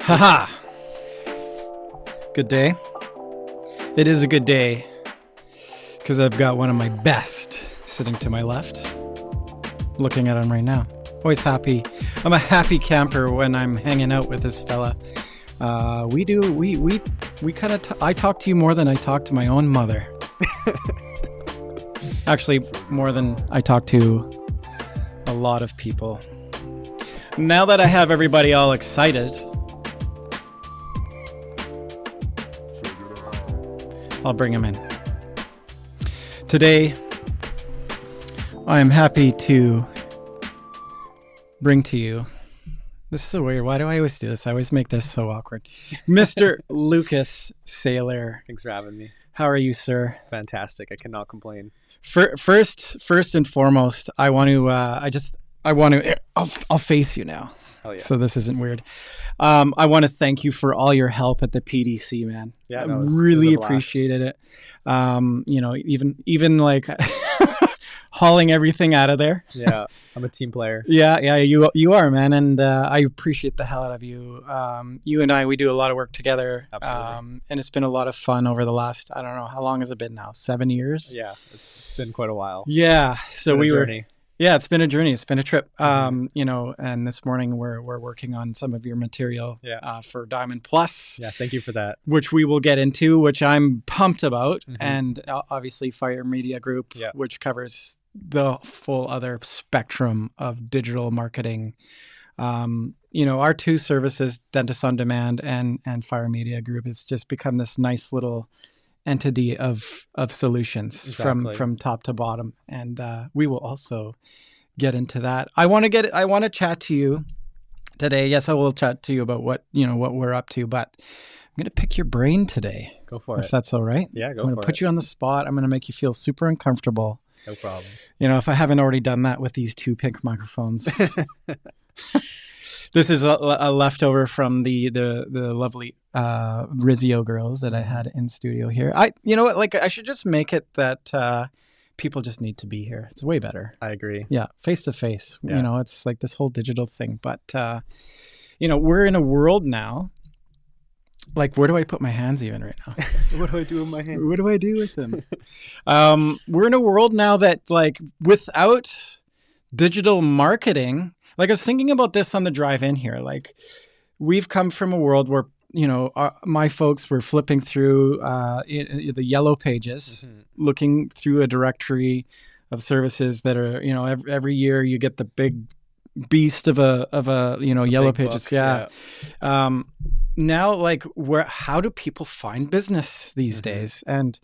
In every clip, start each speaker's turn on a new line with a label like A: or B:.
A: Haha. Good day. It is a good day because I've got one of my best sitting to my left, looking at him right now. Always happy. I'm a happy camper when I'm hanging out with this fella. We kind of, I talk to you more than I talk to my own mother. Actually, more than I talk to a lot of people. Now that I have everybody all excited, I'll bring him in. Today, I am happy to bring to you, this is so weird, why do I always do this? I always make this so awkward. Mr. Lucas Saylor.
B: Thanks for having me.
A: How are you, sir?
B: Fantastic. I cannot complain.
A: First and foremost, I want to, I'll face you now.
B: Oh, yeah.
A: So this isn't weird. I want to thank you for all your help at the PDC, man.
B: Yeah,
A: I
B: no,
A: really
B: it was a
A: appreciated it. Even like hauling everything out of there.
B: Yeah, I'm a team player.
A: Yeah, you are, man, and I appreciate the hell out of you. You and I, we do a lot of work together.
B: Absolutely.
A: And it's been a lot of fun over the last, I don't know, how long has it been now? 7 years?
B: Yeah, it's been quite a while.
A: Yeah, so we were.
B: Journey.
A: Yeah, it's been a journey. It's been a trip. And this morning we're working on some of your material for Diamond Plus.
B: Yeah, thank you for that.
A: Which we will get into, which I'm pumped about. And obviously Fire Media Group, which covers the full other spectrum of digital marketing. Our two services, Dentist on Demand and Fire Media Group, has just become this nice little entity of solutions from top to bottom, and we will also get into that. I want to chat to you today. Yes, I will chat to you about what we're up to, but I'm going to pick your brain today.
B: Go for it.
A: If that's all right.
B: Yeah,
A: I'm going to put you on the spot. I'm going to make you feel super uncomfortable.
B: No problem.
A: If I haven't already done that with these two pink microphones. This is a leftover from the lovely Rizzio girls that I had in studio here. I should just make it that people just need to be here. It's way better.
B: I agree.
A: Yeah, face to face.
B: Yeah.
A: It's like this whole digital thing. But we're in a world now. Like, where do I put my hands even right now?
B: What do I do with my hands?
A: What do I do with them? We're in a world now that, like, without digital marketing. Like, I was thinking about this on the drive in here. Like, we've come from a world where, my folks were flipping through the yellow pages, looking through a directory of services that are, every year you get the big beast of a yellow pages.
B: Book.
A: Yeah. Now, like, how do people find business these days? And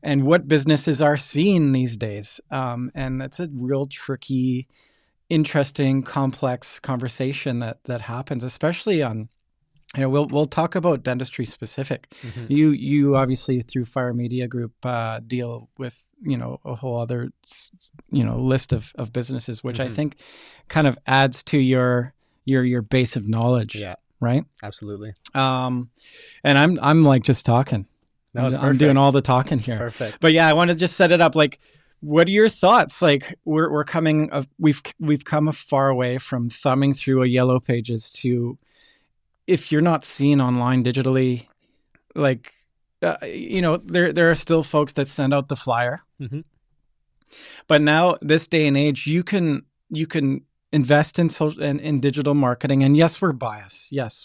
A: what businesses are seen these days? And that's a real tricky, interesting, complex conversation that happens, especially on, we'll talk about dentistry specific. You obviously through Fire Media Group deal with, a whole other, list of businesses, which I think kind of adds to your base of knowledge.
B: Yeah.
A: Right.
B: Absolutely.
A: And I'm like just talking.
B: No, it's
A: I'm doing all the talking here.
B: Perfect.
A: But yeah, I want to just set it up. Like, what are your thoughts? Like, we've come a far away from thumbing through a yellow pages to, if you're not seen online digitally, like, there are still folks that send out the flyer. But now, this day and age, you can invest in in digital marketing, and yes, we're biased. Yes,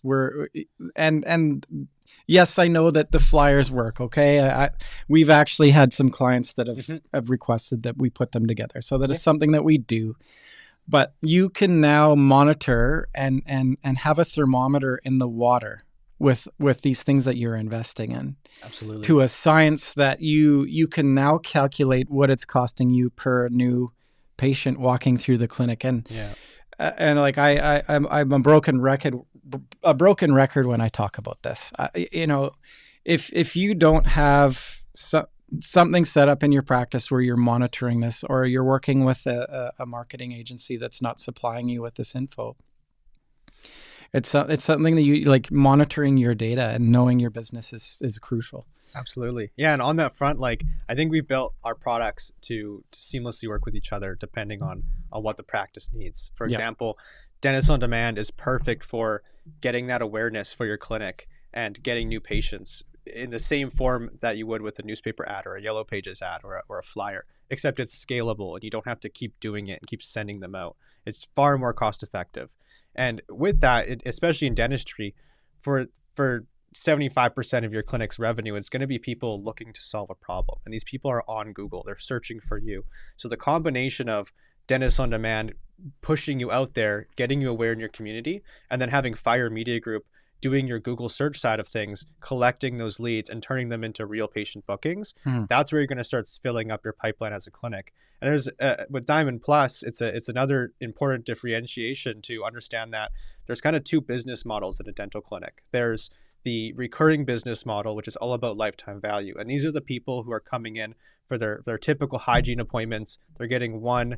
A: and yes, I know that the flyers work. Okay, we've actually had some clients that have requested that we put them together, so that is something that we do. But you can now monitor and have a thermometer in the water with these things that you're investing in.
B: Absolutely. To
A: a science that you can now calculate what it's costing you per new patient walking through the clinic. And like I'm a broken record when I talk about this. If you don't have something set up in your practice where you're monitoring this, or you're working with a marketing agency that's not supplying you with this info. It's something that you like. Monitoring your data and knowing your business is crucial.
B: Absolutely. Yeah. And on that front, like, I think we've built our products to seamlessly work with each other depending on what the practice needs. For example, Dentist on Demand is perfect for getting that awareness for your clinic and getting new patients in the same form that you would with a newspaper ad or a Yellow Pages ad or a flyer, except it's scalable and you don't have to keep doing it and keep sending them out. It's far more cost effective. And with that, especially in dentistry, for 75% of your clinic's revenue, it's going to be people looking to solve a problem. And these people are on Google. They're searching for you. So the combination of Dentist on Demand pushing you out there, getting you aware in your community, and then having Fire Media Group doing your Google search side of things, collecting those leads and turning them into real patient bookings, that's where you're going to start filling up your pipeline as a clinic. And there's with Diamond Plus, it's another important differentiation to understand that there's kind of two business models in a dental clinic. There's the recurring business model, which is all about lifetime value. And these are the people who are coming in for their typical hygiene appointments. They're getting one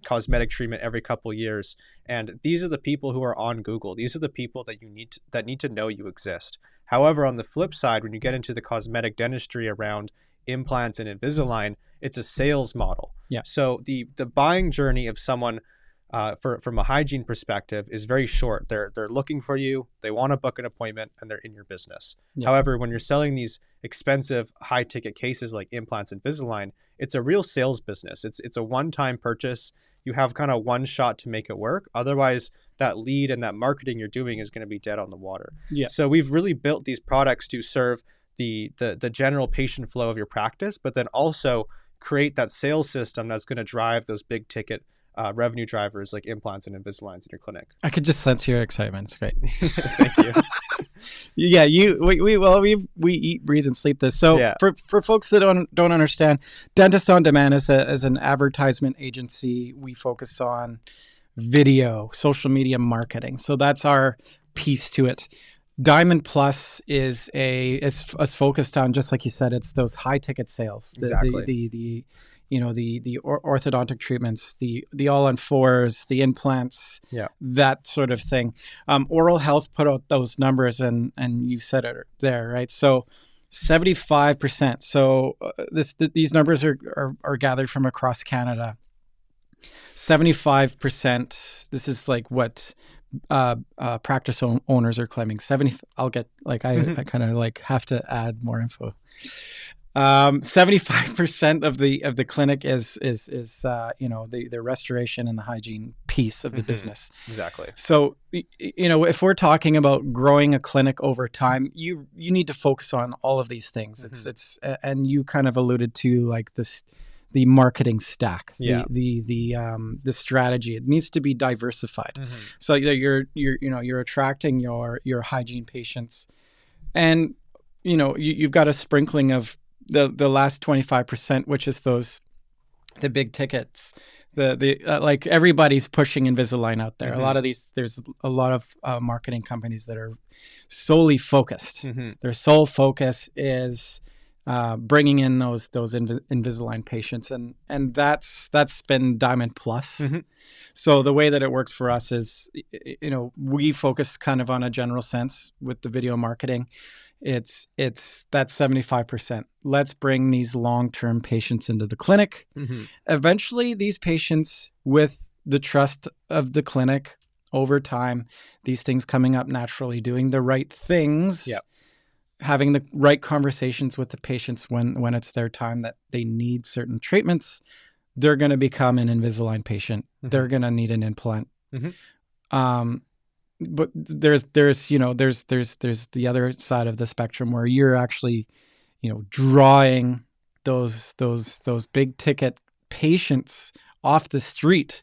B: cosmetic treatment every couple of years. And these are the people who are on Google. These are the people that need to know you exist. However, on the flip side, when you get into the cosmetic dentistry around implants and Invisalign, it's a sales model.
A: Yeah.
B: So the buying journey of someone from a hygiene perspective is very short. They're looking for you, they want to book an appointment, and they're in your business. Yeah. However, when you're selling these expensive high ticket cases like implants and Invisalign, it's a real sales business. It's a one-time purchase. You have kind of one shot to make it work. Otherwise, that lead and that marketing you're doing is going to be dead on the water.
A: Yeah.
B: So we've really built these products to serve the general patient flow of your practice, but then also create that sales system that's going to drive those big ticket revenue drivers like implants and Invisaligns in your clinic.
A: I could just sense your excitement. It's great.
B: Thank you.
A: Yeah, we eat, breathe, and sleep this. So for folks that don't understand, Dentist on Demand is an advertisement agency. We focus on video, social media marketing. So that's our piece to it. Diamond Plus is it's focused on, just like you said, it's those high ticket sales.
B: Exactly.
A: The orthodontic treatments, the all-on-4s, the implants, that sort of thing. Oral Health put out those numbers, and you said it there, right? So 75%. So these numbers are gathered from across Canada. 75%. This is like what practice owners are claiming. 70. I'll get like I kind of like have to add more info. 75% of the clinic is the restoration and the hygiene piece of the business.
B: Exactly.
A: So if we're talking about growing a clinic over time, you need to focus on all of these things. It's and you kind of alluded to like this. The marketing stack, the strategy, it needs to be diversified. So you're attracting your hygiene patients, and you've got a sprinkling of the last 25%, which is the big tickets. Like everybody's pushing Invisalign out there. A lot of there's a lot of marketing companies that are solely focused. Their sole focus is bringing in those Invisalign patients, and that's been Diamond Plus. So the way that it works for us is, we focus kind of on a general sense with the video marketing. It's that 75%. Let's bring these long-term patients into the clinic. Eventually, these patients, with the trust of the clinic over time, these things coming up naturally, doing the right things. Having the right conversations with the patients when it's their time that they need certain treatments, they're going to become an Invisalign patient. They're going to need an implant. But there's the other side of the spectrum where you're actually, drawing those big ticket patients off the street,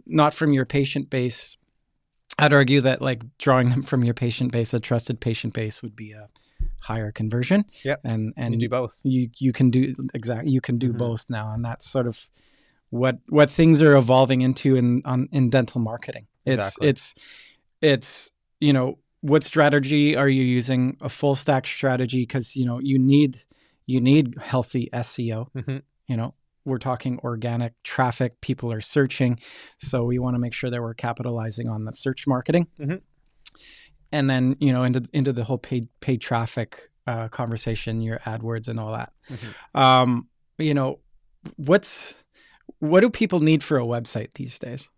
A: not from your patient base. I'd argue that like drawing them from your patient base, a trusted patient base, would be a higher conversion. And
B: you do both.
A: You can do both now, and that's sort of what things are evolving into in dental marketing. It's what strategy are you using? A full stack strategy, because you need you need healthy SEO.
B: Mm-hmm.
A: You know, we're talking organic traffic. People are searching. So we want to make sure that we're capitalizing on that search marketing.
B: Mm-hmm.
A: And then, you know, into the whole paid traffic conversation, your AdWords and all that.
B: Mm-hmm.
A: You know, what do people need for a website these days?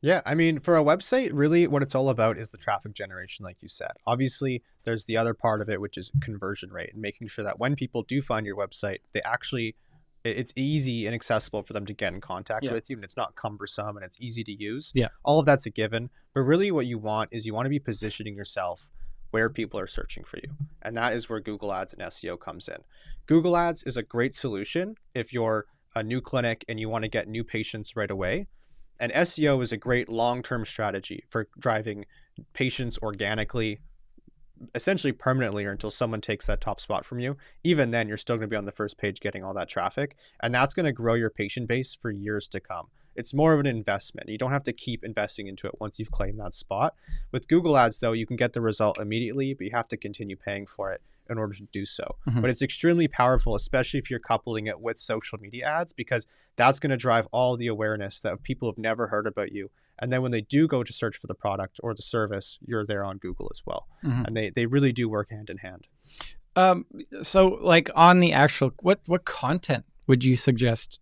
B: Yeah, I mean, for a website, really what it's all about is the traffic generation, like you said. Obviously, there's the other part of it, which is conversion rate, and making sure that when people do find your website, it's easy and accessible for them to get in contact with you, and it's not cumbersome, and it's easy to use.
A: Yeah.
B: All of that's a given. But really what you want to be positioning yourself where people are searching for you. And that is where Google Ads and SEO comes in. Google Ads is a great solution if you're a new clinic and you want to get new patients right away. And SEO is a great long-term strategy for driving patients organically, essentially permanently, or until someone takes that top spot from you. Even then, you're still going to be on the first page getting all that traffic. And that's going to grow your patient base for years to come. It's more of an investment. You don't have to keep investing into it once you've claimed that spot. With Google Ads, though, you can get the result immediately, but you have to continue paying for it in order to do so.
A: Mm-hmm.
B: But it's extremely powerful, especially if you're coupling it with social media ads, because that's going to drive all the awareness that people have never heard about you. And then when they do go to search for the product or the service, you're there on Google as well.
A: Mm-hmm.
B: And they really do work hand in hand.
A: So like on the actual, what content would you suggest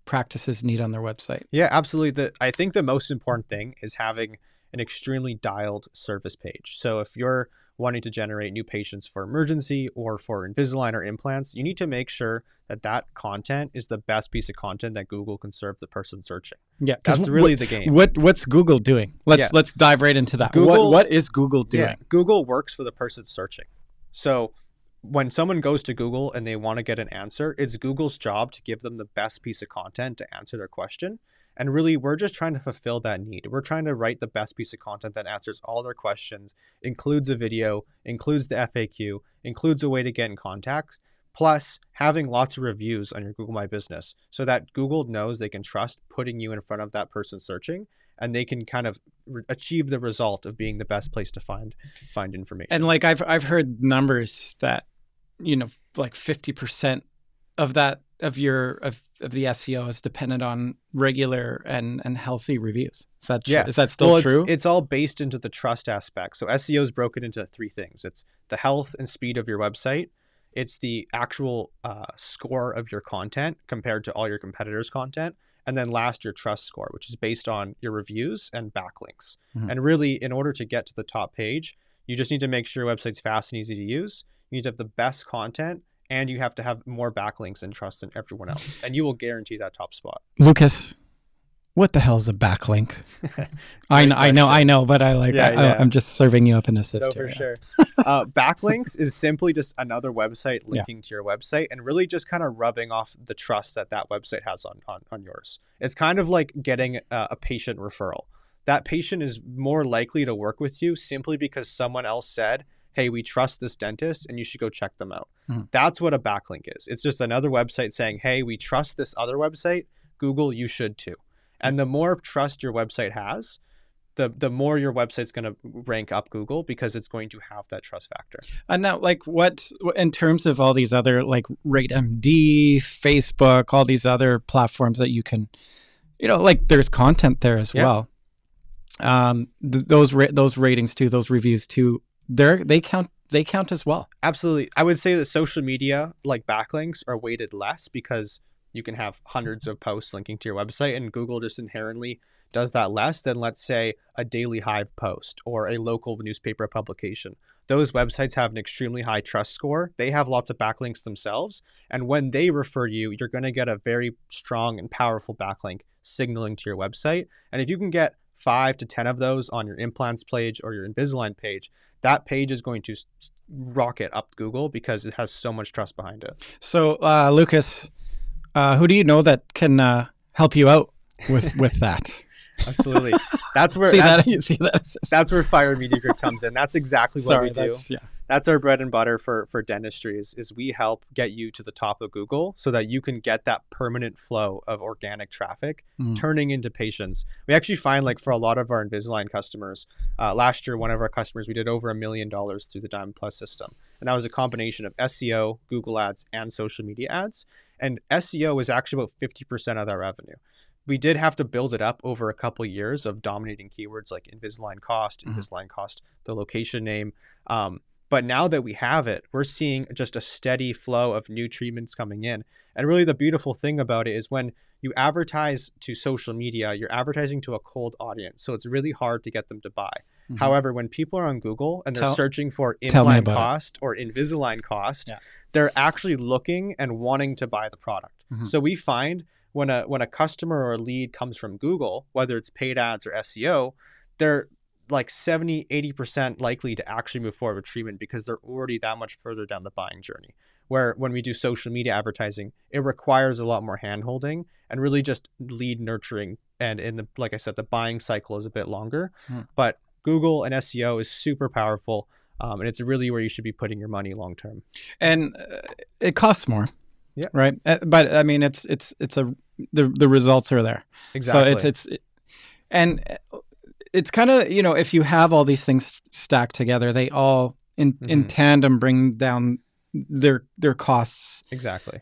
A: practices need on their website?
B: Yeah, absolutely. I think the most important thing is having an extremely dialed service page. So if you're wanting to generate new patients for emergency or for Invisalign or implants, you need to make sure that content is the best piece of content that Google can serve the person searching.
A: Yeah,
B: that's really the game.
A: What's Google doing? Let's dive right into that. What is Google doing?
B: Yeah, Google works for the person searching. So when someone goes to Google and they want to get an answer, it's Google's job to give them the best piece of content to answer their question. And really, we're just trying to fulfill that need. We're trying to write the best piece of content that answers all their questions, includes a video, includes the FAQ, includes a way to get in contact, plus having lots of reviews on your Google My Business so that Google knows they can trust putting you in front of that person searching, and they can kind of achieve the result of being the best place to find information.
A: And like I've heard numbers that, you know, like 50% of that of the SEO is dependent on regular and healthy reviews. Is that still true?
B: It's all based into the trust aspect. So SEO is broken into three things. It's the health and speed of your website. It's the actual score of your content compared to all your competitors' content. And then last, your trust score, which is based on your reviews and backlinks. Mm-hmm. And really, in order to get to the top page, you just need to make sure your website's fast and easy to use. You need to have the best content, and you have to have more backlinks and trust than everyone else. And you will guarantee that top spot.
A: Lucas, what the hell is a backlink? I know, but I'm just serving you up an assist.
B: No, for sure. Backlinks is simply just another website linking to your website and really just kind of rubbing off the trust that website has on yours. It's kind of like getting a patient referral. That patient is more likely to work with you simply because someone else said, hey, we trust this dentist and you should go check them out. Mm-hmm. That's what a backlink is. It's just another website saying, hey, we trust this other website. Google, you should too. And the more trust your website has, the more your website's going to rank up Google because it's going to have that trust factor.
A: And now, like, what in terms of all these other, like RateMD, Facebook, all these other platforms that you can, you know, like there's content there as well. Those ratings too, those reviews too, they count as well.
B: Absolutely. I would say that social media, like backlinks, are weighted less because you can have hundreds of posts linking to your website, and Google just inherently does that less than, let's say, a Daily Hive post or a local newspaper publication. Those websites have an extremely high trust score. They have lots of backlinks themselves. And when they refer you, you're going to get a very strong and powerful backlink signaling to your website. And if you can get 5 to 10 of those on your implants page or your Invisalign page, that page is going to rocket up Google because it has so much trust behind it.
A: So, Lucas, who do you know that can help you out with that?
B: Absolutely. That's where that's where Fire Media Group comes in. That's exactly what we do. That's our bread and butter for dentistry is we help get you to the top of Google so that you can get that permanent flow of organic traffic turning into patients. We actually find, like, for a lot of our Invisalign customers, last year, one of our customers, we did over $1 million through the Diamond Plus system. And that was a combination of SEO, Google ads, and social media ads. And SEO was actually about 50% of that revenue. We did have to build it up over a couple of years of dominating keywords like Invisalign cost, the location name. But now that we have it, we're seeing just a steady flow of new treatments coming in. And really the beautiful thing about it is when you advertise to social media, you're advertising to a cold audience. So it's really hard to get them to buy. However, when people are on Google and they're searching for implant cost or Invisalign cost, they're actually looking and wanting to buy the product. So we find when a customer or a lead comes from Google, whether it's paid ads or SEO, they're like 70, 80% likely to actually move forward with treatment because they're already that much further down the buying journey. Where when we do social media advertising, it requires a lot more hand-holding and really just lead nurturing. And like I said, the buying cycle is a bit longer. But Google and SEO is super powerful. And it's really where you should be putting your money long-term.
A: And it costs more. Yeah. Right. But I mean, the results are there.
B: Exactly.
A: So it's kind of, if you have all these things stacked together, they all in tandem bring down their costs.
B: Exactly.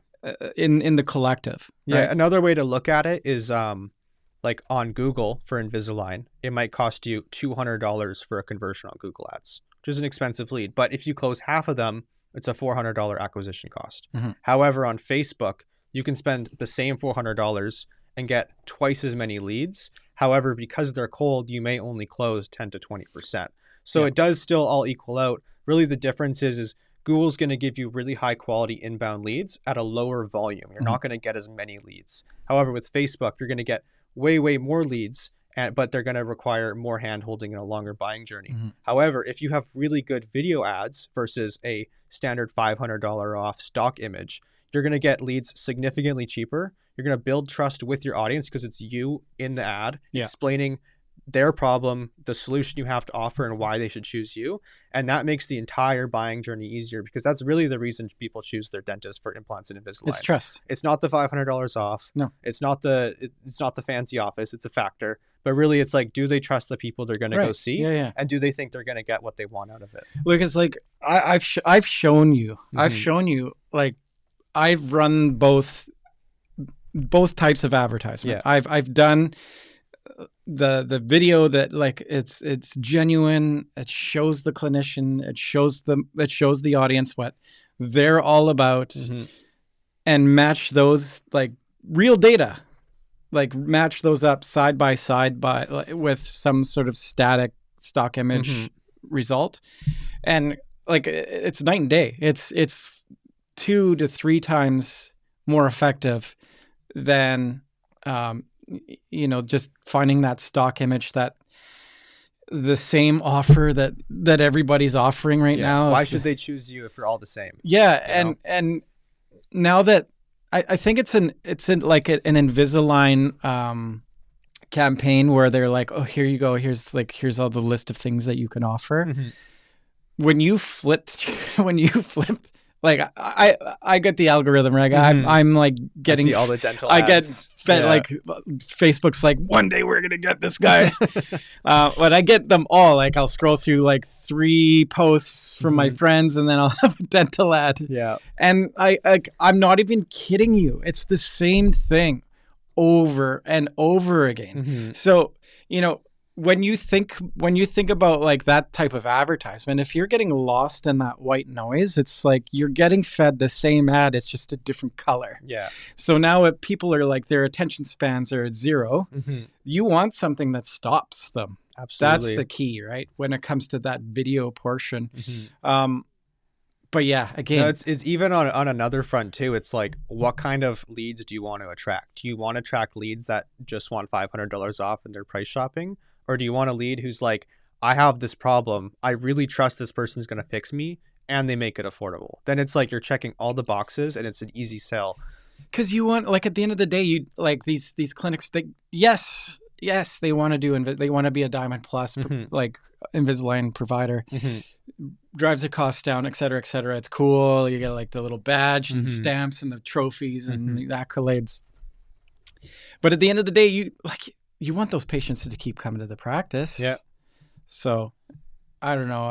A: In the collective.
B: Yeah.
A: Right?
B: Another way to look at it is like on Google for Invisalign, it might cost you $200 for a conversion on Google ads, which is an expensive lead. But if you close half of them, it's a $400 acquisition cost. However, on Facebook, you can spend the same $400 and get twice as many leads. However, because they're cold, you may only close 10 to 20%. So it does still all equal out. Really, the difference is Google's going to give you really high quality inbound leads at a lower volume. You're not going to get as many leads. However, with Facebook, you're going to get way, way more leads, but they're going to require more hand-holding and a longer buying journey. However, if you have really good video ads versus a standard $500 off stock image, you're going to get leads significantly cheaper. You're going to build trust with your audience because it's you in the ad explaining their problem, the solution you have to offer, and why they should choose you. And that makes the entire buying journey easier because that's really the reason people choose their dentist for implants and Invisalign.
A: It's trust.
B: It's not the $500 off.
A: No.
B: It's not the fancy office. It's a factor. But really, it's like, do they trust the people they're going to go see?
A: Yeah.
B: And do they think they're going to get what they want out of it?
A: Because like I've shown you, like I've run both types of advertisement. I've done the video that like it's genuine. It shows the clinician. It shows the audience what they're all about, and match those like real data. Like match those up side by side with some sort of static stock image result, and like it's night and day. It's 2 to 3 times more effective than just finding that stock image, that the same offer that everybody's offering right now.
B: Why should they choose you if you're all the same?
A: Yeah, and now that I think it's like an Invisalign campaign where they're like, oh, here you go. Here's all the list of things that you can offer. When you flip, like I get the algorithm, right? I'm like getting
B: I see all the dental
A: I
B: ads.
A: get fed like Facebook's like, one day we're gonna get this guy. But I get them all. Like I'll scroll through like 3 posts from my friends, and then I'll have a dental ad.
B: Yeah.
A: And I'm not even kidding you. It's the same thing over and over again. So, when you think about like that type of advertisement, if you're getting lost in that white noise, it's like you're getting fed the same ad. It's just a different color.
B: Yeah.
A: So now if people are like, their attention spans are at 0, you want something that stops them.
B: Absolutely.
A: That's the key, right? When it comes to that video portion. But yeah, again,
B: it's even on another front too. It's like, what kind of leads do you want to attract? Do you want to attract leads that just want $500 off and they're price shopping? Or do you want a lead who's like, I have this problem. I really trust this person's going to fix me, and they make it affordable? Then it's like you're checking all the boxes and it's an easy sell.
A: Because you want, like, at the end of the day, you like these clinics, yes, yes, they want to they want to be a Diamond Plus, like Invisalign provider, drives the cost down, et cetera, et cetera. It's cool. You get like the little badge and stamps and the trophies and the accolades. But at the end of the day, you want those patients to keep coming to the practice.
B: Yeah.
A: So I don't know.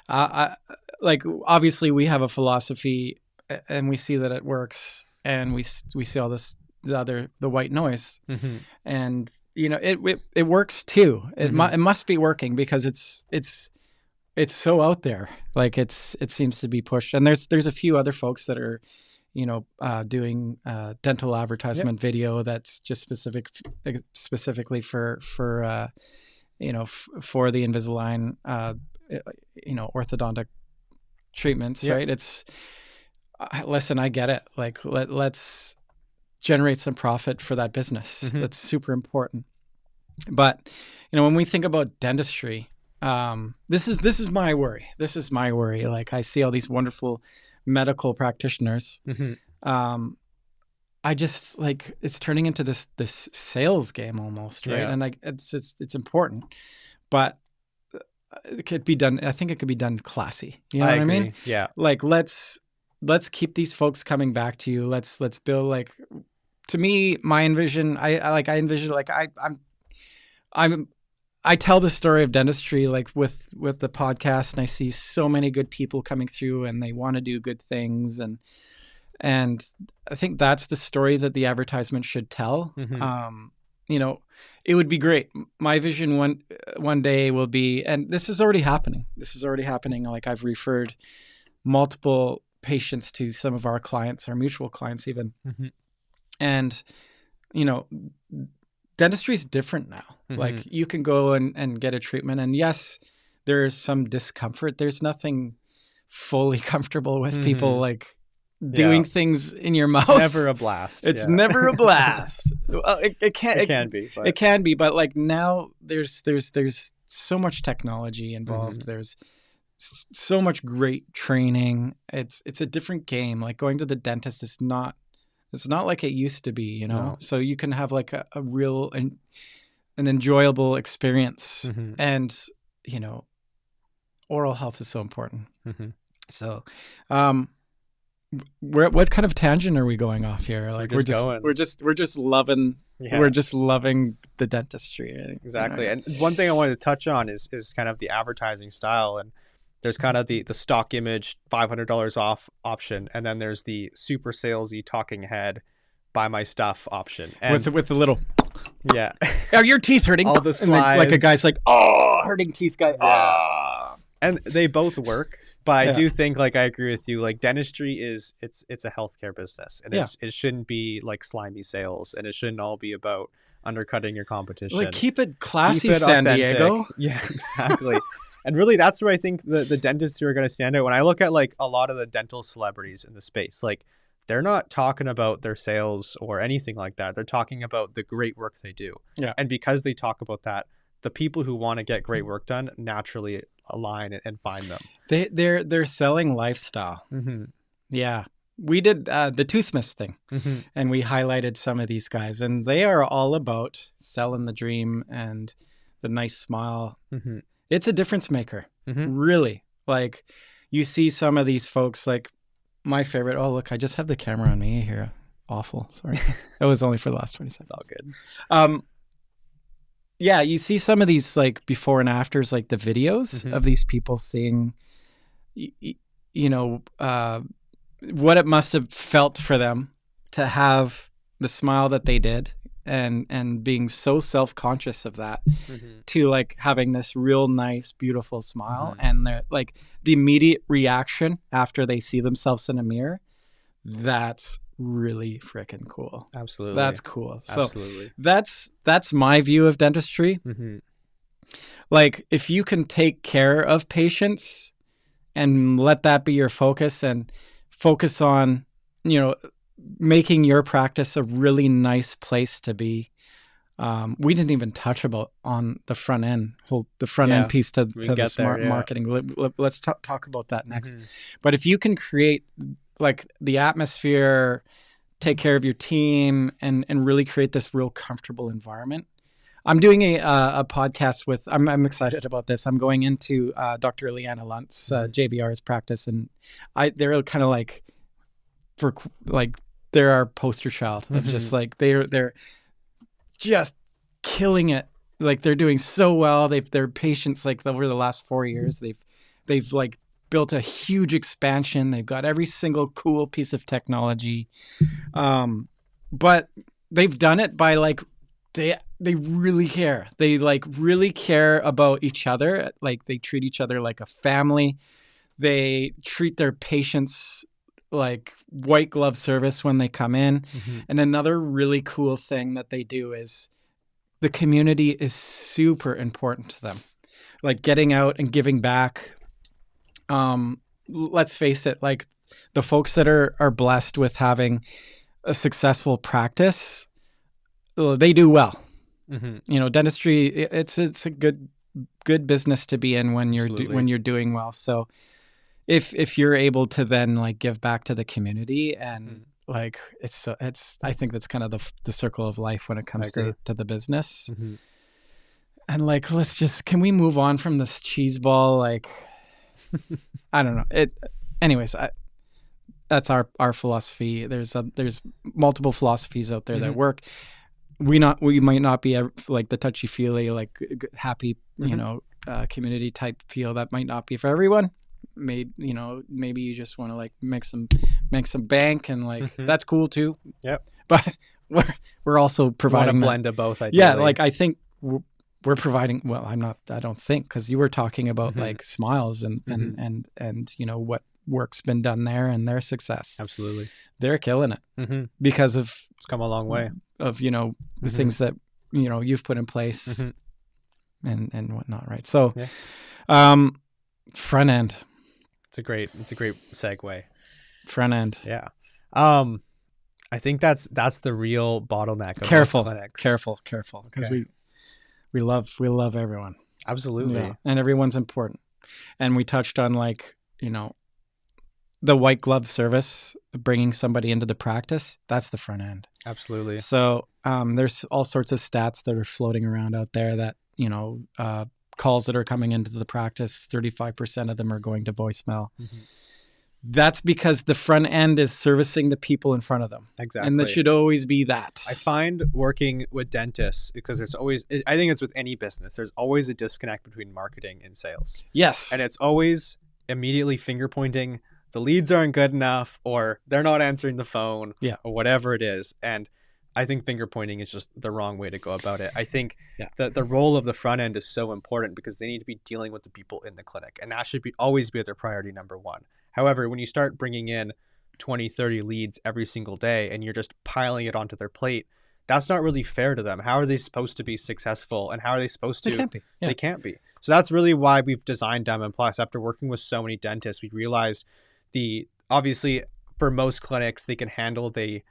A: I like, obviously we have a philosophy and we see that it works, and we see all this, the white noise, and it works too. It must be working because it's so out there. Like it seems to be pushed, and there's a few other folks that are doing dental advertisement video that's just specifically for the Invisalign orthodontic treatments, right? It's listen, I get it. Like let's generate some profit for that business. That's super important. But when we think about dentistry, this is my worry. Like I see all these wonderful medical practitioners. I just like it's turning into this sales game almost, right? And like it's important, but it could be done. I think it could be done classy. You know what I mean?
B: Yeah.
A: Like let's keep these folks coming back to you. Let's build, like, to me, I envision like I tell the story of dentistry like with the podcast, and I see so many good people coming through and they want to do good things, and I think that's the story that the advertisement should tell. It would be great. My vision one day will be, and this is already happening. Like I've referred multiple patients to some of our clients, our mutual clients even. And, dentistry is different now. Like you can go and get a treatment, and yes, there's some discomfort. There's nothing fully comfortable with people like doing things in your mouth.
B: Never a blast.
A: It's never a blast. Well, it can be, but like now there's so much technology involved. There's so much great training. It's a different game. Like going to the dentist is not, it's not like it used to be, No. So you can have like a real an enjoyable experience, and oral health is so important. So, what kind of tangent are we going off here? Like we're just loving the dentistry.
B: Exactly. And one thing I wanted to touch on is kind of the advertising style, and there's kind of the stock image $500 off option, and then there's the super salesy talking head, buy my stuff option, and
A: with the little are your teeth hurting?
B: All the slides,
A: like a guy's like, oh, hurting teeth guy.
B: And they both work. But I do think, like, I agree with you. Like, dentistry it's a healthcare business, and it shouldn't be like slimy sales, and it shouldn't all be about undercutting your competition.
A: Like, keep it classy, San Diego.
B: Yeah, exactly. And really, that's where I think the dentists who are going to stand out. When I look at like a lot of the dental celebrities in the space, like they're not talking about their sales or anything like that. They're talking about the great work they do.
A: Yeah.
B: And because they talk about that, the people who want to get great work done naturally align and find them.
A: They're selling lifestyle. Yeah. We did the tooth mist thing, and we highlighted some of these guys, and they are all about selling the dream and the nice smile. It's a difference maker, really. Like you see some of these folks, like my favorite. Oh, look, I just have the camera on me here. Awful. Sorry. That was only for the last 20 seconds.
B: It's all good.
A: Yeah, you see some of these like before and afters, like the videos of these people seeing, what it must have felt for them to have the smile that they did, and being so self-conscious of that, to like having this real nice, beautiful smile, and they're like the immediate reaction after they see themselves in a mirror. That's really freaking cool.
B: Absolutely.
A: That's cool. So
B: absolutely.
A: That's my view of dentistry. Like if you can take care of patients and let that be your focus, and focus on, making your practice a really nice place to be. We didn't even touch about on the front end, end piece to the smart marketing. Let's talk about that next. But if you can create like the atmosphere, take care of your team, and really create this real comfortable environment, I'm doing a podcast with. I'm excited about this. I'm going into Dr. Leanna Luntz, JVR's practice, and they're kind of like they're our poster child of just like they're just killing it. Like they're doing so well. Their patients like over the last 4 years they've like built a huge expansion. They've got every single cool piece of technology, but they've done it by like. They really care. They like really care about each other. Like they treat each other like a family. They treat their patients like white glove service when they come in. And another really cool thing that they do is the community is super important to them. Like getting out and giving back. Let's face it, like the folks that are blessed with having a successful practice, they do well. Dentistry, it's a good business to be in when you're doing well. So if you're able to then like give back to the community and like it's I think that's kind of the circle of life when it comes to the business. And like can we move on from this cheese ball? Like I don't know. Anyways, that's our philosophy. There's multiple philosophies out there that work. We might not be like the touchy-feely, like happy, community type feel. That might not be for everyone. Maybe you just want to like make some bank and like that's cool too. Yep. But we're also providing
B: a blend of both. Ideally.
A: Yeah, like I think we're providing. Well, I don't think because you were talking about like Smiles and what work's been done there and their success.
B: Absolutely,
A: they're killing it because of
B: it's come a long way.
A: Of the things that you've put in place and whatnot, right? So front end,
B: it's a great segue.
A: Front end,
B: yeah. I think that's the real bottleneck of most clinics.
A: Careful because we love everyone.
B: Absolutely.
A: And everyone's important. And we touched on like the white glove service, bringing somebody into the practice, that's the front end.
B: Absolutely.
A: So there's all sorts of stats that are floating around out there that, calls that are coming into the practice, 35% of them are going to voicemail. That's because the front end is servicing the people in front of them.
B: Exactly.
A: And that should always be that.
B: I find working with dentists, because there's always, I think it's with any business, there's always a disconnect between marketing and sales.
A: Yes.
B: And it's always immediately finger pointing. The leads aren't good enough, or they're not answering the phone, or whatever it is. And I think finger pointing is just the wrong way to go about it. I think that the role of the front end is so important because they need to be dealing with the people in the clinic, and that should always be their priority number one. However, when you start bringing in 20, 30 leads every single day and you're just piling it onto their plate, that's not really fair to them. How are they supposed to be successful, and how are they supposed to?
A: They can't be. Yeah.
B: They can't be. So that's really why we've designed Diamond Plus. After working with so many dentists, we realized obviously for most clinics, they can handle the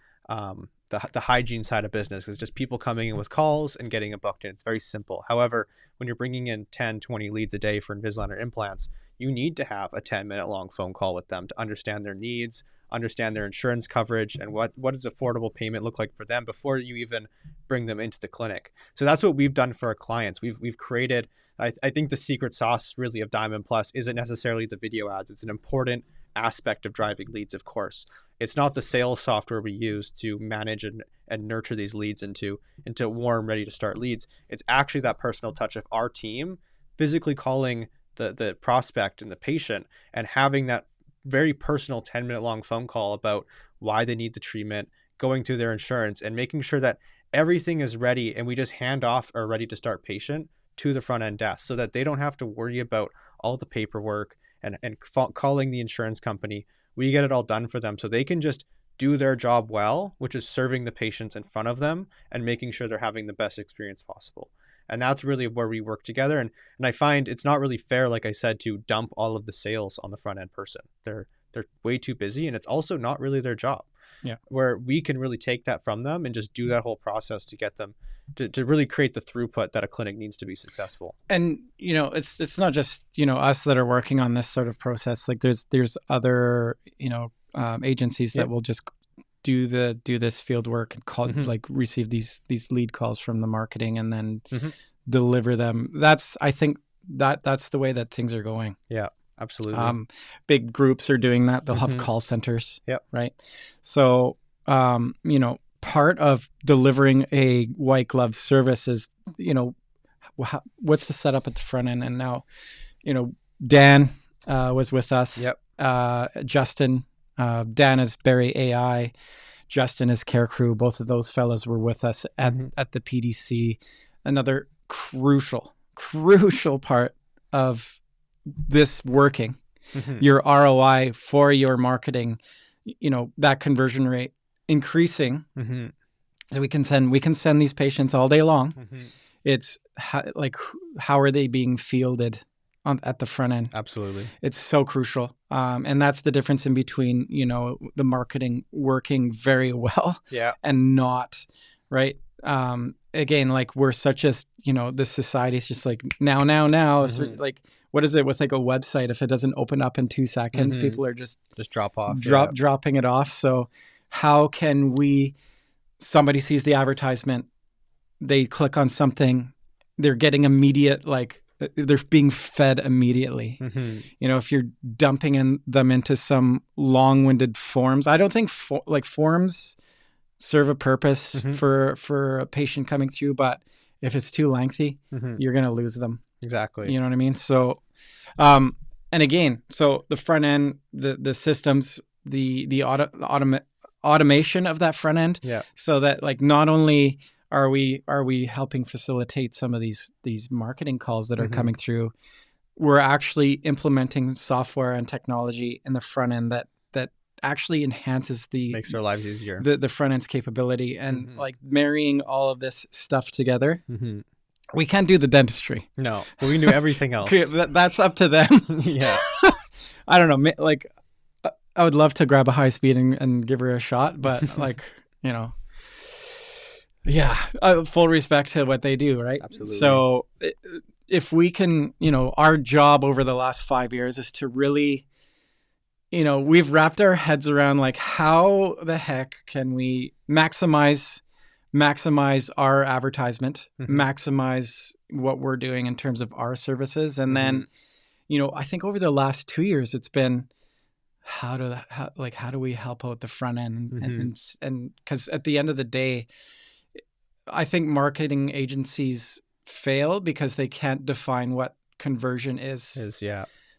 B: hygiene side of business. It's just people coming in with calls and getting it booked in. It's very simple. However, when you're bringing in 10, 20 leads a day for Invisalign or implants, you need to have a 10-minute long phone call with them to understand their needs, understand their insurance coverage, and what does affordable payment look like for them before you even bring them into the clinic. So that's what we've done for our clients. We've created, I think the secret sauce really of Diamond Plus isn't necessarily the video ads. It's an important aspect of driving leads, of course. It's not the sales software we use to manage and nurture these leads into warm, ready to start leads. It's actually that personal touch of our team physically calling the prospect and the patient and having that very personal 10-minute long phone call about why they need the treatment, going through their insurance, and making sure that everything is ready, and we just hand off our ready to start patient to the front end desk so that they don't have to worry about all the paperwork and calling the insurance company. We get it all done for them so they can just do their job well, which is serving the patients in front of them and making sure they're having the best experience possible. And that's really where we work together. And I find it's not really fair, like I said, to dump all of the sales on the front end person. They're way too busy, and it's also not really their job.
A: Yeah. Where
B: we can really take that from them and just do that whole process to get them to really create the throughput that a clinic needs to be successful.
A: And, it's not just, us that are working on this sort of process. Like there's other, agencies that will just do this field work and call,
B: Mhm.
A: like receive these lead calls from the marketing and then
B: Mhm.
A: deliver them. I think that's the way that things are going.
B: Yeah, absolutely.
A: Big groups are doing that. They'll have
B: Mhm.
A: call centers.
B: Yep.
A: Right. So, part of delivering a white glove service is, what's the setup at the front end? And now, Dan was with us.
B: Yep.
A: Justin, Dan is Berry AI. Justin is Care Crew. Both of those fellows were with us at the PDC. Another crucial part of this working, your ROI for your marketing, that conversion rate increasing. So we can send these patients all day long. It's how are they being fielded at the front end?
B: Absolutely.
A: It's so crucial. And that's the difference in between, the marketing working very well and not, right? Again, like we're such a, this society is just like now. So like, what is it with like a website? If it doesn't open up in 2 seconds, people are just
B: drop off,
A: dropping it off. So how can somebody sees the advertisement, they click on something, they're getting immediate, like they're being fed immediately. If you're dumping them into some long-winded forms, I don't think forms serve a purpose for a patient coming through, but if it's too lengthy, you're going to lose them.
B: Exactly.
A: You know what I mean? So, and again, so the front end, the systems, the automation of that front end, so that like not only are we helping facilitate some of these marketing calls that are coming through, we're actually implementing software and technology in the front end that actually enhances
B: makes our lives easier,
A: the front end's capability, and like marrying all of this stuff together. We can't do the dentistry.
B: No, but we can do everything else.
A: That's up to them. I don't know. Like, I would love to grab a high speed and give her a shot, but like, full respect to what they do, right?
B: Absolutely.
A: So if we can, our job over the last 5 years is to really, we've wrapped our heads around like how the heck can we maximize our advertisement, maximize what we're doing in terms of our services. And then, I think over the last 2 years, it's been how do we help out the front end? And because at the end of the day, I think marketing agencies fail because they can't define what conversion is.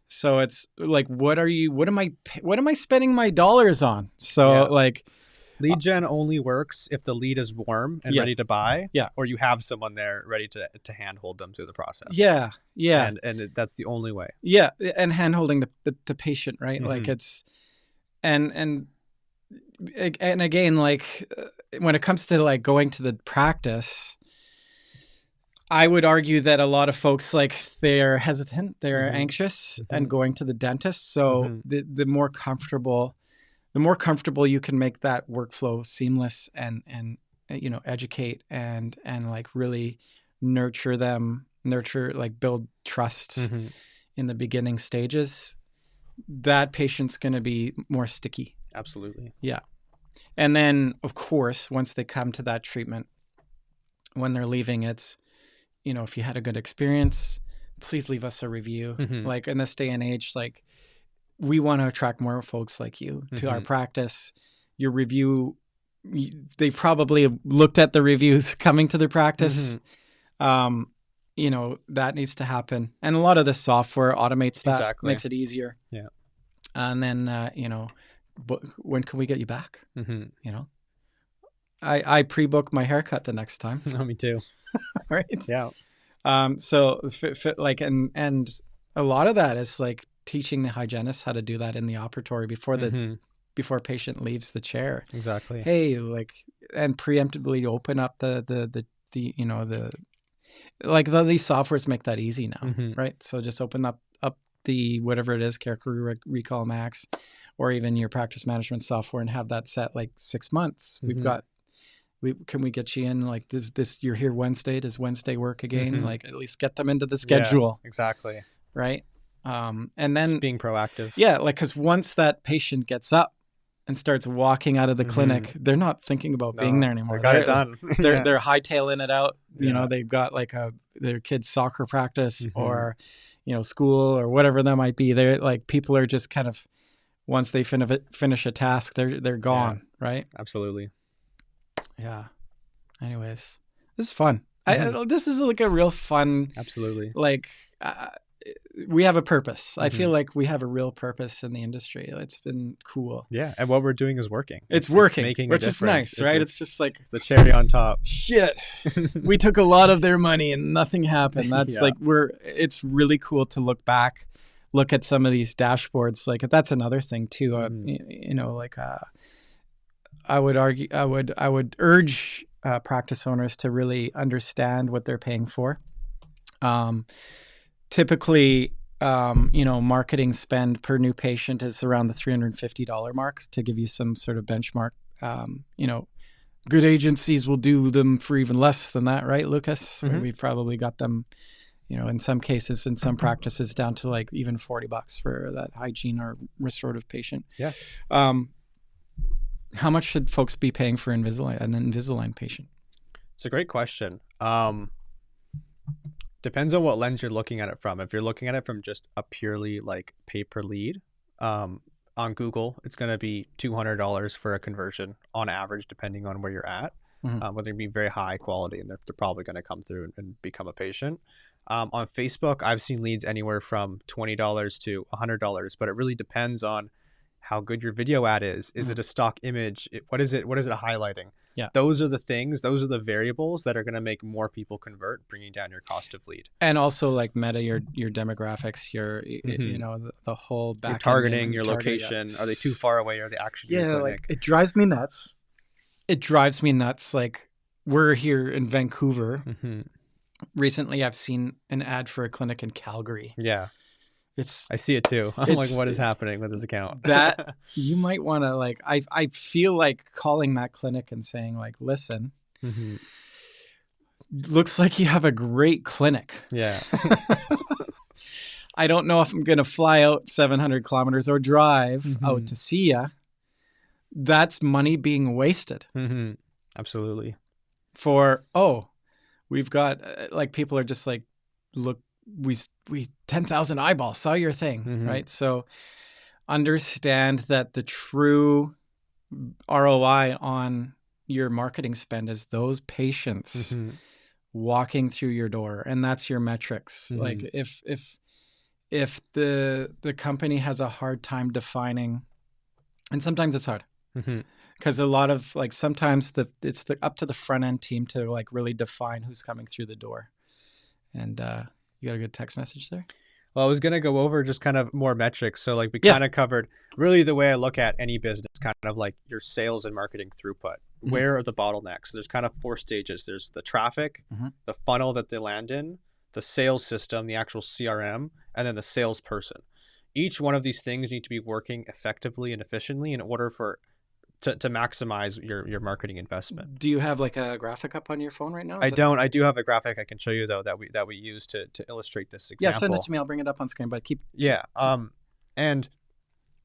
A: So it's like, what am I spending my dollars on? So like,
B: lead gen only works if the lead is warm and ready to buy, or you have someone there ready to handhold them through the process. And that's the only way.
A: And handholding the patient, right? Like it's, and again, like when it comes to like going to the practice, I would argue that a lot of folks, like, they're hesitant, they're anxious and going to the dentist. So the more comfortable you can make that workflow seamless and educate and like really nurture, like build trust in the beginning stages, that patient's going to be more sticky.
B: Absolutely.
A: Yeah. And then of course, once they come to that treatment, when they're leaving, it's, if you had a good experience, please leave us a review. Like in this day and age, like we want to attract more folks like you to our practice. Your review, they probably looked at the reviews coming to their practice. That needs to happen. And a lot of the software automates that, makes it easier.
B: Yeah.
A: And then, when can we get you back? I pre-book my haircut the next time.
B: Oh, me too.
A: Right.
B: Yeah.
A: So like, and a lot of that is like teaching the hygienist how to do that in the operatory before patient leaves the chair.
B: Exactly.
A: Hey, like, and preemptively open up these softwares make that easy now, right? So just open up the whatever it is, Care Crew, Recall Max, or even your practice management software, and have that set like 6 months. Can we get you in like this? You're here Wednesday. Does Wednesday work again? Like at least get them into the schedule.
B: Yeah, exactly.
A: Right. And then
B: just being proactive.
A: Yeah. Like, cause once that patient gets up and starts walking out of the clinic, they're not thinking about being there anymore.
B: They got it done.
A: They're hightailing it out. You know,
B: Yeah.
A: they've got like their kid's soccer practice or, you know, school or whatever that might be. They're like, people are just kind of, once they finish a task, they're gone, right?
B: Absolutely.
A: Yeah. Anyways, this is fun. This is like a real fun.
B: Absolutely.
A: Like, we have a purpose. I feel like we have a real purpose in the industry. It's been cool.
B: Yeah, and what we're doing is working.
A: It's working,
B: making
A: which is nice, right? It's just like
B: it's the cherry on top.
A: Shit, we took a lot of their money and nothing happened. That's
B: Yeah.
A: like it's really cool to look back, look at some of these dashboards. Like that's another thing too. You know, like I would urge practice owners to really understand what they're paying for. Typically, you know, marketing spend per new patient is around the $350 mark. To give you some sort of benchmark. You know, good agencies will do them for even less than that, right, Lucas? We've probably got them, you know, in some cases, in some practices, down to like even $40 for that hygiene or restorative patient.
B: Yeah.
A: How much should folks be paying for an Invisalign patient? It's
B: a great question. Depends on what lens you're looking at it from. If you're looking at it from just a purely like pay per lead, on Google, it's going to be $200 for a conversion on average, depending on where you're at. Whether it be very high quality, and they're probably going to come through and become a patient. On Facebook, I've seen leads anywhere from $20 to $100, but it really depends on how good your video ad is. Is it a stock image? What is it highlighting? Yeah. Those are the things, those are the variables that are going to make more people convert, bringing down your cost of lead. And also like meta, your demographics, your, you know, the whole back. Your targeting, your location. Are they too far away? Are they actually in your clinic? Like it drives me nuts. Like we're here in Vancouver. Recently, I've seen an ad for a clinic in Calgary. Yeah. I see it too. I'm like, what is happening with this account? That you might want to like, I feel like calling that clinic and saying like, listen, looks like you have a great clinic. Yeah. I don't know if I'm going to fly out 700 kilometers or drive out to see ya. That's money being wasted. Absolutely. For, we've got like, people are just like, look, we 10,000 eyeballs saw your thing, right? So understand that the true ROI on your marketing spend is those patients walking through your door, and that's your metrics. Like if the company has a hard time defining, and sometimes it's hard because a lot of like sometimes it's up to the front end team to like really define who's coming through the door. And you got a good text message there? Well, I was going to go over just kind of more metrics. So like we kind of covered really the way I look at any business, kind of like your sales and marketing throughput. Where are the bottlenecks? There's kind of 4 stages. There's the traffic, the funnel that they land in, the sales system, the actual CRM, and then the salesperson. Each one of these things need to be working effectively and efficiently in order for to maximize your marketing investment. Do you have like a graphic up on your phone right now? I don't. I do have a graphic I can show you though that we use to illustrate this example. Yeah, send it to me. I'll bring it up on screen. But keep. Yeah. And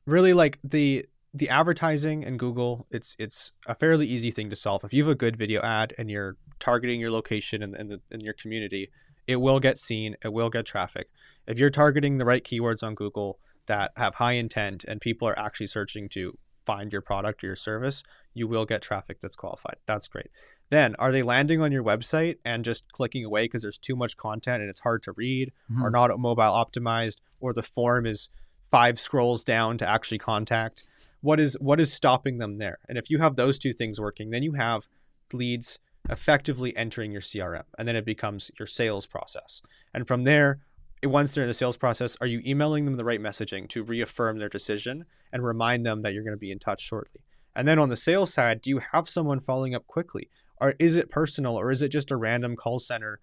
B: really like the advertising in Google, it's a fairly easy thing to solve. If you have a good video ad and you're targeting your location in your community, it will get seen. It will get traffic. If you're targeting the right keywords on Google that have high intent and people are actually searching to find your product or your service, you will get traffic that's qualified. That's great. Then are they landing on your website and just clicking away because there's too much content and it's hard to read, or not mobile optimized, or the form is 5 scrolls down to actually contact? What is stopping them there? And if you have those 2 things working, then you have leads effectively entering your CRM, and then it becomes your sales process. And from there, once they're in the sales process, are you emailing them the right messaging to reaffirm their decision and remind them that you're going to be in touch shortly? And then on the sales side, do you have someone following up quickly? Or is it personal, or is it just a random call center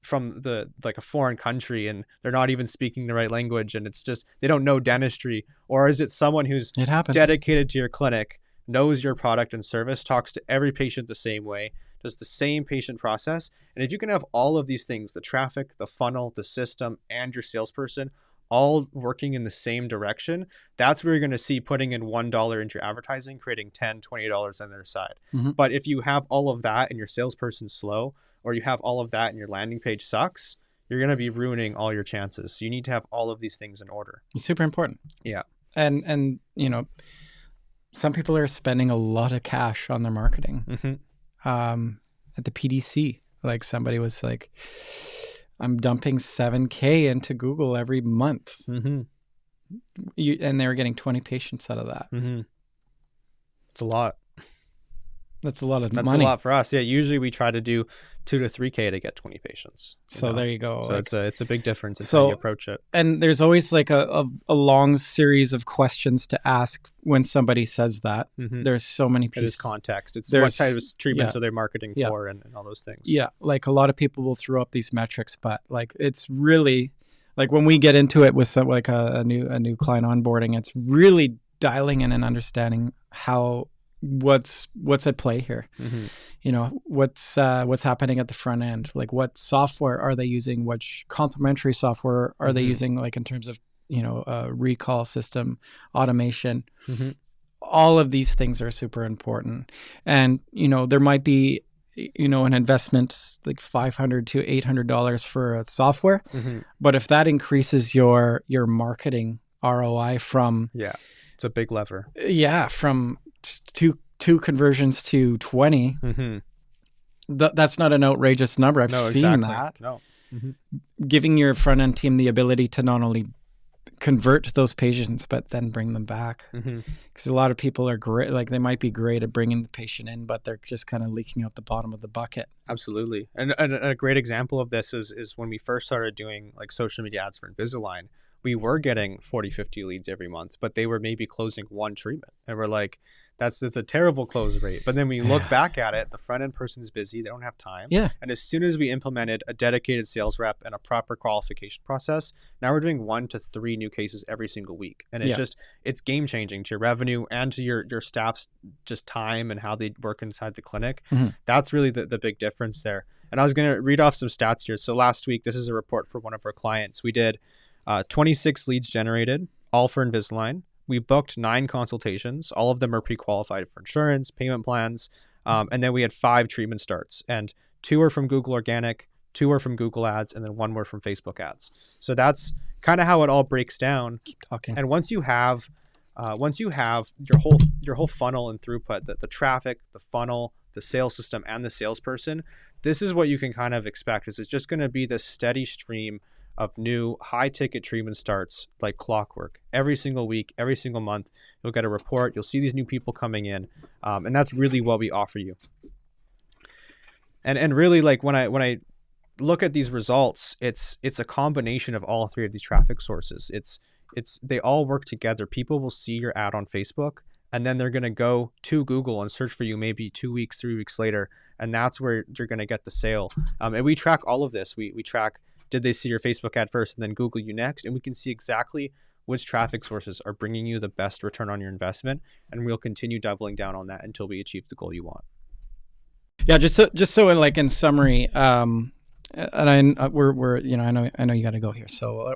B: from like a foreign country and they're not even speaking the right language and it's just they don't know dentistry? Or is it someone who's dedicated to your clinic, knows your product and service, talks to every patient the same way, does the same patient process? And if you can have all of these things, the traffic, the funnel, the system, and your salesperson all working in the same direction, that's where you're going to see putting in $1 into your advertising, creating $10, $20 on their side.
A: Mm-hmm.
B: But if you have all of that and your salesperson's slow, or you have all of that and your landing page sucks, you're going to be ruining all your chances. So you need to have all of these things in order.
A: It's super important.
B: Yeah.
A: And you know, some people are spending a lot of cash on their marketing.
B: Mm-hmm.
A: At the PDC, like somebody was like, I'm dumping $7,000 into Google every month.
B: Mm-hmm.
A: And they were getting 20 patients out of that.
B: Mm-hmm. It's a lot.
A: That's a lot of
B: That's
A: money.
B: a lot for us. Yeah. Usually we try to do $2,000 to $3,000 to get 20 patients.
A: So there you go.
B: So like, it's a big difference in
A: so
B: how you approach it.
A: And there's always like a long series of questions to ask when somebody says that.
B: Mm-hmm.
A: There's so many pieces.
B: It is context. It's what type of treatments are they marketing for and all those things.
A: Yeah. Like a lot of people will throw up these metrics, but like it's really like when we get into it with some like a new client onboarding, it's really dialing in and understanding what's at play here.
B: Mm-hmm.
A: You know, what's happening at the front end, like what software are they using, which complementary software are they using, like in terms of, you know, recall system, automation.
B: Mm-hmm.
A: All of these things are super important. And, you know, there might be, you know, an investment like $500 to $800 for a software, but if that increases your marketing ROI from
B: it's a big lever.
A: From two conversions to 20, that's not an outrageous number. I've seen that.
B: No.
A: Giving your front end team the ability to not only convert those patients but then bring them back, because a lot of people are great, like they might be great at bringing the patient in, but they're just kind of leaking out the bottom of the bucket.
B: Absolutely. And a great example of this is when we first started doing like social media ads for Invisalign, we were getting 40-50 leads every month, but they were maybe closing one treatment, and we're like, that's a terrible close rate. But then when you look back at it, the front end person is busy, they don't have time. And as soon as we implemented a dedicated sales rep and a proper qualification process, now we're doing 1 to 3 new cases every single week. And it's it's game changing to your revenue and to your staff's just time and how they work inside the clinic. That's really the big difference there. And I was going to read off some stats here. So last week, this is a report for one of our clients. We did 26 leads generated, all for Invisalign. We booked 9 consultations. All of them are pre-qualified for insurance, payment plans. And then we had 5 treatment starts, and 2 are from Google Organic, 2 are from Google Ads, and then 1 were from Facebook Ads. So that's kind of how it all breaks down.
A: Keep talking.
B: And once you have your whole funnel and throughput, the traffic, the funnel, the sales system, and the salesperson, this is what you can kind of expect. Is it's just going to be this steady stream of new high ticket treatment starts like clockwork. Every single week, every single month, you'll get a report. You'll see these new people coming in. And that's really what we offer you. And really, like when I look at these results, it's a combination of all 3 of these traffic sources. They all work together. People will see your ad on Facebook, and then they're going to go to Google and search for you maybe 2 weeks, 3 weeks later. And that's where you're going to get the sale. And we track all of this. We track, did they see your Facebook ad first and then Google you next? And we can see exactly which traffic sources are bringing you the best return on your investment. And we'll continue doubling down on that until we achieve the goal you want.
A: Yeah, just so like in summary, and we're you know, I know you got to go here, so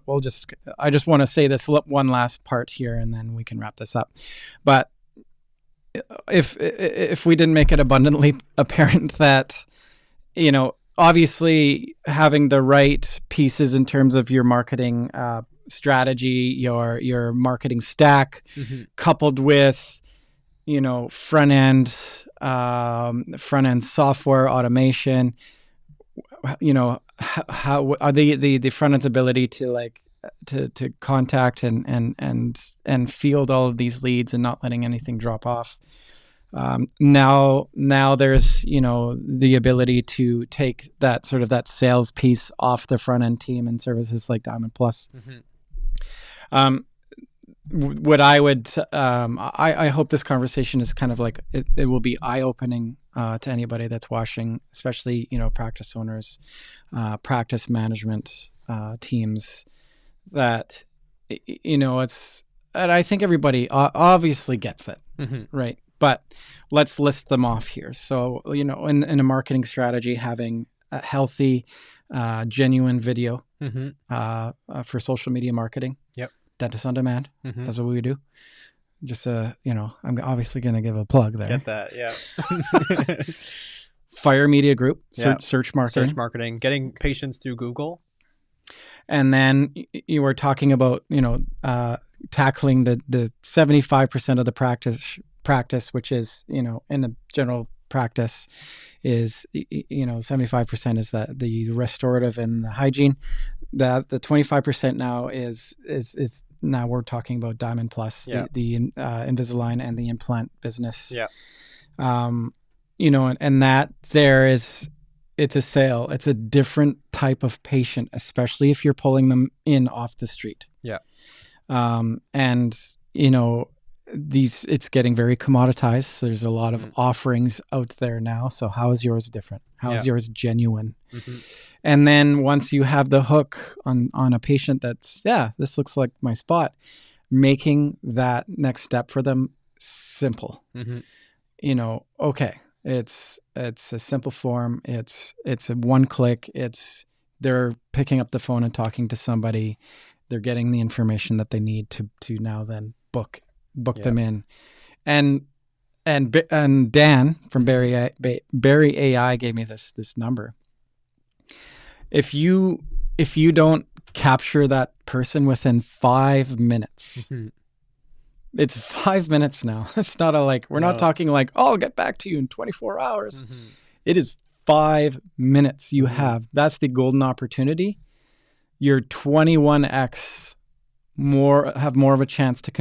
A: I just want to say this one last part here, and then we can wrap this up. But if we didn't make it abundantly apparent that, you know, obviously having the right pieces in terms of your marketing strategy, your marketing stack, coupled with, you know, front end software automation, you know, how are the front end's ability to like to contact and field all of these leads and not letting anything drop off. Now there's, you know, the ability to take that sort of that sales piece off the front end team and services like Diamond Plus. What I would, I hope this conversation is kind of like, it will be eye-opening to anybody that's watching, especially, you know, practice owners, practice management teams, that, you know, and I think everybody obviously gets it, right? But let's list them off here. So, you know, in a marketing strategy, having healthy, genuine video
B: Mm-hmm.
A: for social media marketing.
B: Yep.
A: Dentist on Demand.
B: Mm-hmm.
A: That's what we do. Just I'm obviously going to give a plug there.
B: Get that. Yeah.
A: Fire Media Group,
B: Yeah.
A: search marketing.
B: Search marketing, getting patients through Google.
A: And then you were talking about, tackling the 75% of the practice, which is, in a general practice is, 75% is the restorative and the hygiene. The 25% now is now we're talking about Diamond Plus, the Invisalign and the implant business.
B: Yeah.
A: And that there is, it's a sale. It's a different type of patient, especially if you're pulling them in off the street.
B: Yeah.
A: It's getting very commoditized. So there's a lot of offerings out there now. So how is yours different? How is yours genuine?
B: Mm-hmm.
A: And then once you have the hook on a patient that's, this looks like my spot, making that next step for them simple.
B: Mm-hmm.
A: Okay. It's a simple form. It's a one click. They're picking up the phone and talking to somebody. They're getting the information that they need to now then book them in. And Dan from Barry AI gave me this number. If you don't capture that person within 5 minutes, it's 5 minutes now. It's not we're not talking like, I'll get back to you in 24 hours. It is 5 minutes you have. That's the golden opportunity. You're 21x have more of a chance to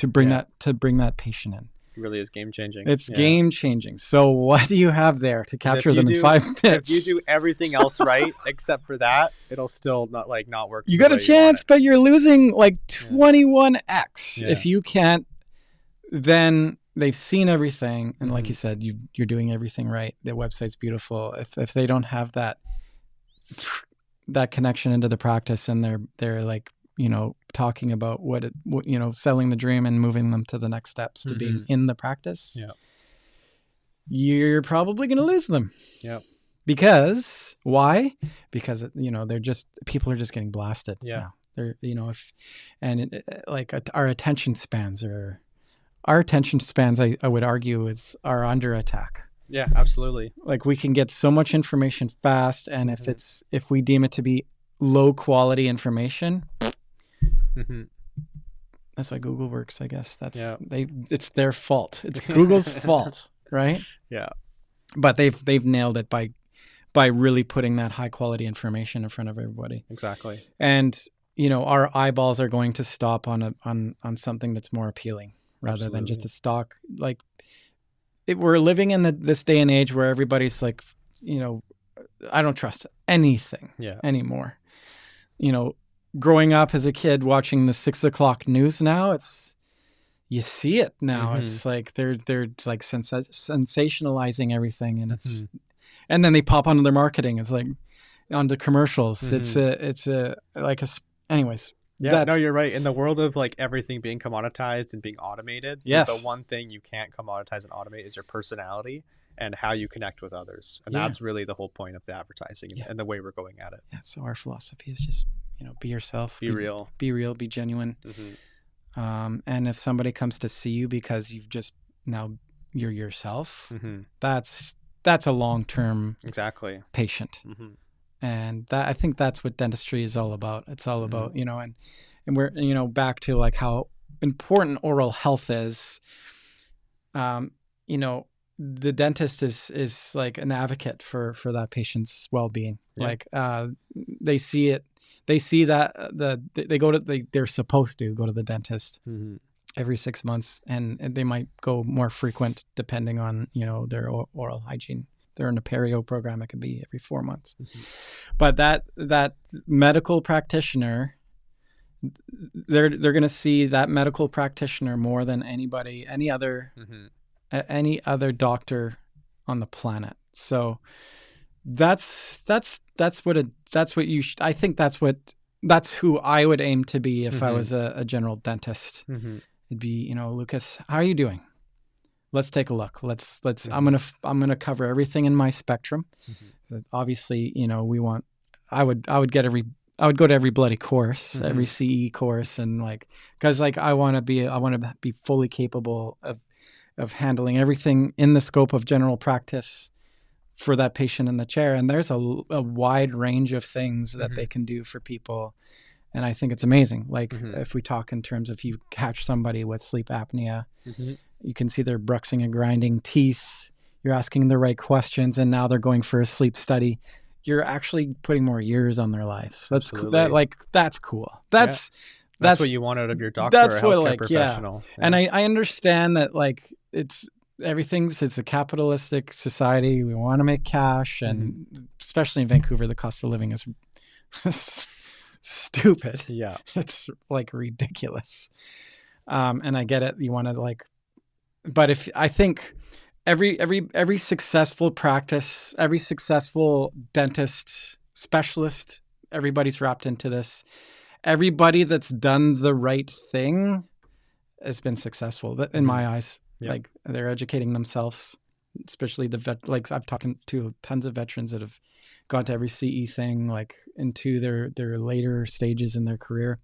A: bring that patient in.
B: It really is game changing.
A: It's game changing. So what do you have there to capture them in 5 minutes?
B: If you do everything else right except for that, it'll still not work.
A: You got a chance, but you're losing 21x. Yeah. If you can't, then they've seen everything, and like you said, you're doing everything right. The website's beautiful. If they don't have that connection into the practice, and they're talking about what selling the dream and moving them to the next steps to being in the practice, you're probably going to lose them.
B: Yeah.
A: Because why? Because people are just getting blasted.
B: Yeah.
A: Now. They're our attention spans I would argue are under attack.
B: Yeah, absolutely.
A: We can get so much information fast, and if we deem it to be low quality information, that's why Google works, I guess. It's their fault. It's Google's fault, right?
B: Yeah.
A: But they've nailed it by really putting that high quality information in front of everybody.
B: Exactly.
A: And our eyeballs are going to stop on something that's more appealing rather than just a stock. We're living in this day and age where everybody's I don't trust anything anymore. Growing up as a kid watching the 6 o'clock news now, you see it now. It's they're sensationalizing everything, and and then they pop onto their marketing. It's onto commercials. Anyways.
B: Yeah, no, you're right. In the world of everything being commoditized and being automated, the one thing you can't commoditize and automate is your personality and how you connect with others. And that's really the whole point of the advertising and the way we're going at it.
A: Yeah. So our philosophy is just, be yourself,
B: be real,
A: be genuine. And if somebody comes to see you because you're yourself, that's a long-term patient. And I think that's what dentistry is all about. It's all about, and we're, back to how important oral health is. The dentist is an advocate for that patient's well-being. Yeah. They see it. They see that they're supposed to go to the dentist every 6 months, and they might go more frequent depending on, their oral hygiene. They're in a perio program. It could be every 4 months. But that medical practitioner, they're going to see that medical practitioner more than any other doctor on the planet. So that's who I would aim to be if I was a general dentist. It'd be, Lucas, how are you doing? let's take a look. I'm gonna cover everything in my spectrum. Obviously, I would go to every bloody course, every CE course, and because I want to be fully capable of handling everything in the scope of general practice for that patient in the chair. And there's a wide range of things that they can do for people. And I think it's amazing. If we talk in terms of you catch somebody with sleep apnea, you can see they're bruxing and grinding teeth. You're asking the right questions, and now they're going for a sleep study. You're actually putting more years on their lives. That's cool. That's cool. That's
B: what you want out of your doctor or healthcare professional.
A: Yeah. And I understand that it's a capitalistic society. We want to make cash, and especially in Vancouver, the cost of living is stupid.
B: Yeah.
A: It's ridiculous. And I get it. You want to but I think every successful practice, every successful dentist, specialist, everybody's wrapped into this. Everybody that's done the right thing has been successful in my eyes. Yep. They're educating themselves, especially I've talked to tons of veterans that have gone to every CE thing, into their later stages in their career.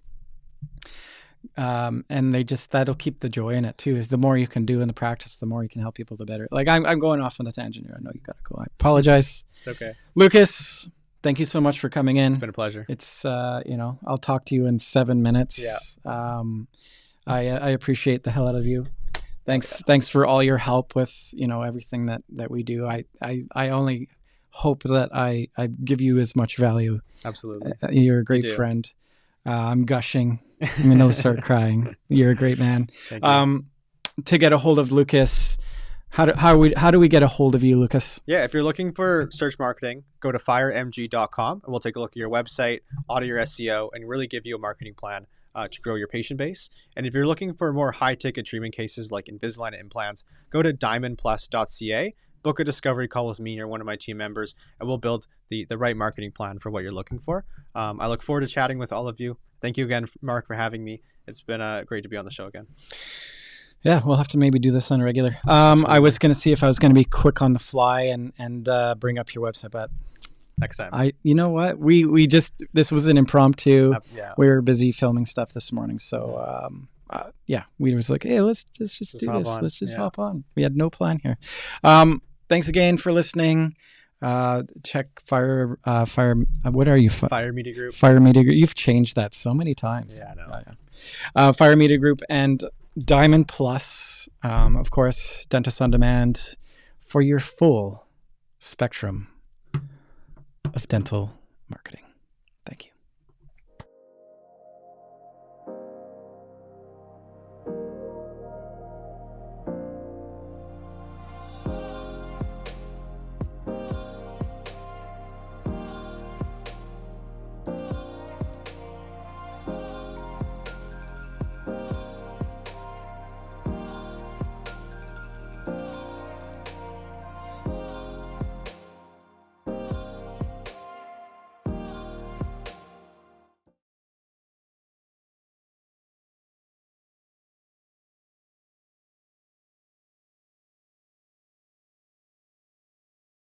A: And that'll keep the joy in it too. The more you can do in the practice, the more you can help people, the better. I'm going off on a tangent here. I know you gotta go. I apologize.
B: It's okay.
A: Lucas, thank you so much for coming in.
B: It's been a pleasure.
A: It's I'll talk to you in 7 minutes.
B: Yeah.
A: I appreciate the hell out of you. Thanks for all your help with everything that we do. I only hope that I give you as much value.
B: Absolutely.
A: You're a great friend. I'm gushing. I'm gonna start crying. You're a great man.
B: Thank you.
A: To get a hold of Lucas, how do we get a hold of you, Lucas?
B: Yeah, if you're looking for search marketing, go to firemg.com and we'll take a look at your website, audit your SEO, and really give you a marketing plan to grow your patient base. And if you're looking for more high-ticket treatment cases like Invisalign implants, go to diamondplus.ca, book a discovery call with me or one of my team members, and we'll build the right marketing plan for what you're looking for. I look forward to chatting with all of you. Thank you again, Marc, for having me. It's been great to be on the show again.
A: Yeah, we'll have to maybe do this on a regular. I was going to see if I was going to be quick on the fly and bring up your website, but
B: next time.
A: You know what? This was an impromptu.
B: Yeah.
A: We were busy filming stuff this morning, so we was like, hey, let's just do this. Let's just hop on. We had no plan here. Thanks again for listening. Check Fire. What are you?
B: Fire Media Group.
A: Fire Media Group. You've changed that so many times.
B: Yeah, I know.
A: Fire Media Group and Diamond Plus, of course, Dentist on Demand for your full spectrum of dental marketing.